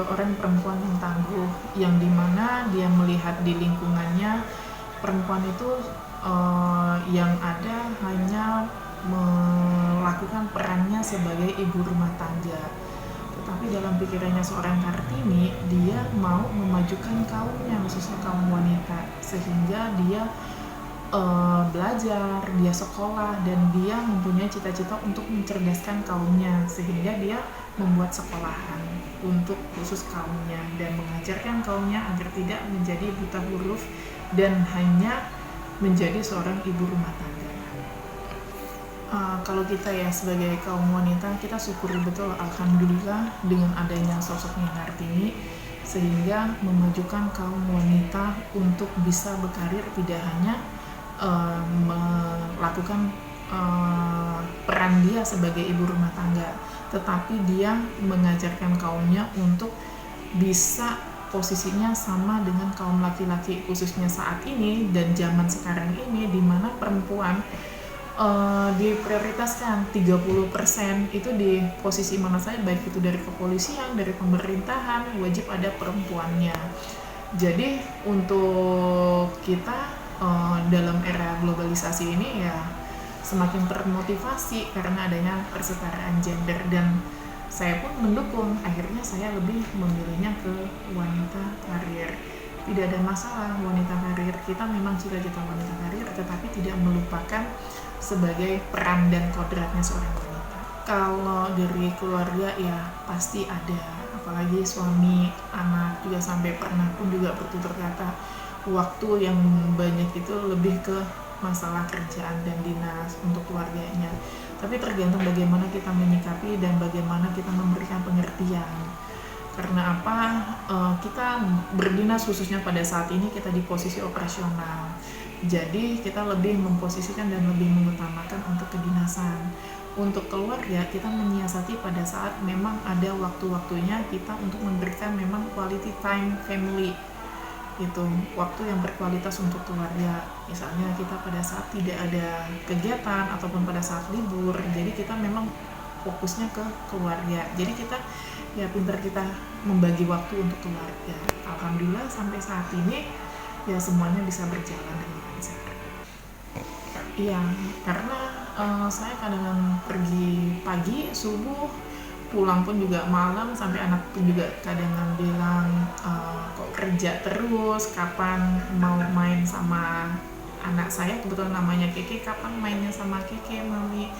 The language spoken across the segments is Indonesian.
seorang perempuan yang tangguh, yang dimana dia melihat di lingkungannya perempuan itu yang ada hanya melakukan perannya sebagai ibu rumah tangga. Tetapi dalam pikirannya seorang Kartini, dia mau memajukan kaumnya, khususnya kaum wanita, sehingga dia belajar, dia sekolah, dan dia mempunyai cita-cita untuk mencerdaskan kaumnya, sehingga dia membuat sekolahan untuk khusus kaumnya dan mengajarkan kaumnya agar tidak menjadi buta huruf dan hanya menjadi seorang ibu rumah tangga. Kalau kita ya sebagai kaum wanita, kita syukuri betul, alhamdulillah, dengan adanya sosoknya Kartini, sehingga memajukan kaum wanita untuk bisa berkarir, tidak hanya melakukan peran dia sebagai ibu rumah tangga, tetapi dia mengajarkan kaumnya untuk bisa posisinya sama dengan kaum laki-laki, khususnya saat ini dan zaman sekarang ini, di mana perempuan diprioritaskan 30% itu di posisi mana saja, baik itu dari kepolisian, dari pemerintahan, wajib ada perempuannya. Jadi untuk kita dalam era globalisasi ini ya semakin termotivasi karena adanya persetaraan gender, dan saya pun mendukung. Akhirnya saya lebih memilihnya ke wanita karir. Tidak ada masalah wanita karir, kita memang cita-cita wanita karir, tetapi tidak melupakan sebagai peran dan kodratnya seorang wanita. Kalau dari keluarga ya pasti ada, apalagi suami, anak juga, sampai pernah pun juga bertutur kata waktu yang banyak itu lebih ke masalah kerjaan dan dinas untuk keluarganya. Tapi tergantung bagaimana kita menyikapi dan bagaimana kita memberikan pengertian. Karena apa? Kita berdinas khususnya pada saat ini kita di posisi operasional. Jadi kita lebih memposisikan dan lebih mengutamakan untuk kedinasan. Untuk keluarga kita menyiasati pada saat memang ada waktu-waktunya kita untuk memberikan memang quality time family. Itu waktu yang berkualitas untuk keluarga. Misalnya kita pada saat tidak ada kegiatan ataupun pada saat libur, jadi kita memang fokusnya ke keluarga. Jadi kita ya pintar kita membagi waktu untuk keluarga. Alhamdulillah sampai saat ini ya semuanya bisa berjalan dengan lancar. Iya, karena saya kadang pergi pagi subuh, pulang pun juga malam, sampai anak pun juga kadang bilang kok kerja terus, kapan mau main sama anak saya, kebetulan namanya Keke, kapan mainnya sama Keke mami.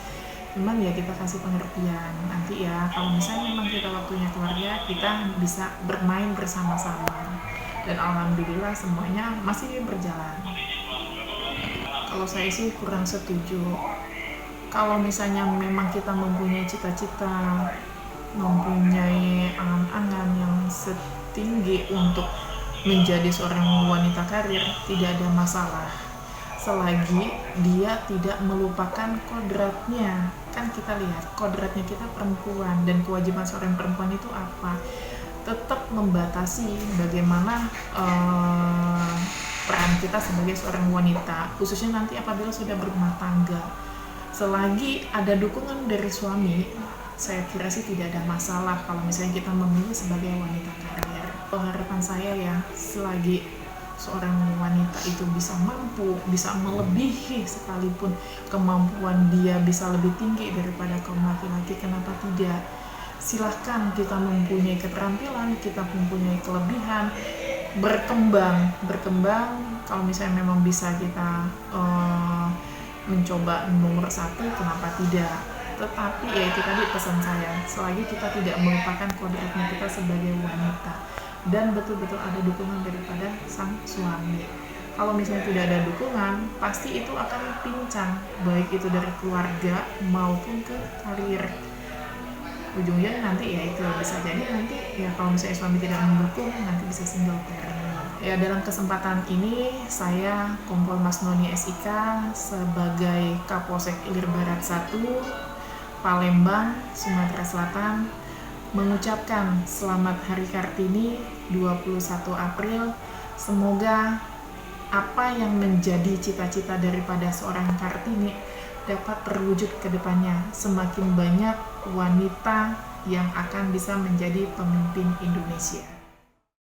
Cuman ya kita kasih pengertian, nanti ya kalau misalnya memang kita waktunya keluarga, kita bisa bermain bersama-sama, dan alhamdulillah semuanya masih berjalan. Kalau saya sih kurang setuju. Kalau misalnya memang kita mempunyai cita-cita, mempunyai angan-angan yang setinggi untuk menjadi seorang wanita karir, tidak ada masalah selagi dia tidak melupakan kodratnya. Kan kita lihat kodratnya kita perempuan, dan kewajiban seorang perempuan itu apa? Tetap membatasi bagaimana peran kita sebagai seorang wanita, khususnya nanti apabila sudah berumah tangga. Selagi ada dukungan dari suami, saya kira sih tidak ada masalah kalau misalnya kita memilih sebagai wanita karir. Harapan saya ya, selagi seorang wanita itu bisa mampu, bisa melebihi sekalipun kemampuan dia bisa lebih tinggi daripada kaum laki-laki, kenapa tidak? Silahkan, kita mempunyai keterampilan, kita mempunyai kelebihan, berkembang. Kalau misalnya memang bisa kita mencoba nomor 1, kenapa tidak? Tetapi ya itu tadi pesan saya, selagi kita tidak melupakan kodratnya kita sebagai wanita dan betul-betul ada dukungan daripada sang suami. Kalau misalnya tidak ada dukungan, pasti itu akan pincang, baik itu dari keluarga maupun ke karir. Ujungnya nanti ya itu bisa jadi nanti ya kalau misalnya suami tidak mendukung, nanti bisa single parent. Ya dalam kesempatan ini saya Kompol Mas Noni SIK sebagai Kapolsek Ilir Barat 1 Palembang, Sumatera Selatan mengucapkan selamat Hari Kartini 21 April. Semoga apa yang menjadi cita-cita daripada seorang Kartini dapat terwujud ke depannya. Semakin banyak wanita yang akan bisa menjadi pemimpin Indonesia.